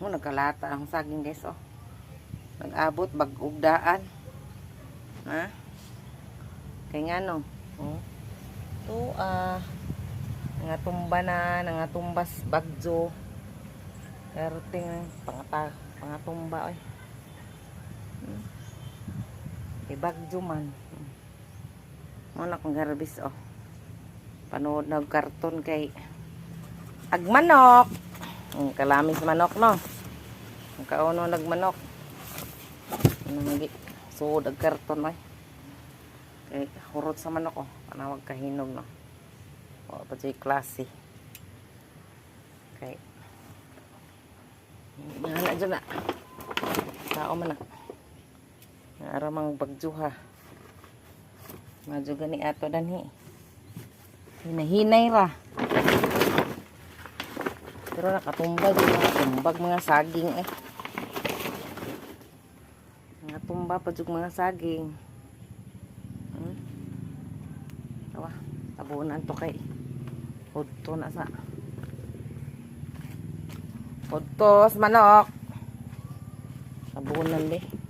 Nagkalata ang saging guys oh. Nag-abot bag-ugdaan. Ha? Kaya nga no. Oh. Ito nga tumba na, nga tumbas bagjo. Pero ting pangatumba oy. Bagjo man. Muna kong garbis oh. Panood na karton kay agmanok. Kalamis manok no. Ang kauno nagmanok. Nangi suod ag karton ay. Kay hurot sa manok oh. Panawag kahinog no. O pa jay klase. Kay nana dyan na. Tao man na. Aramang bagjuha. Madyo gani ato danhi. Hinahinay ra. Pero nakatumbag mga saging eh. Natumba pa jug mga saging. Tawa, tabunan to kay hudto na sa. Hudtos manok. Tabunan di.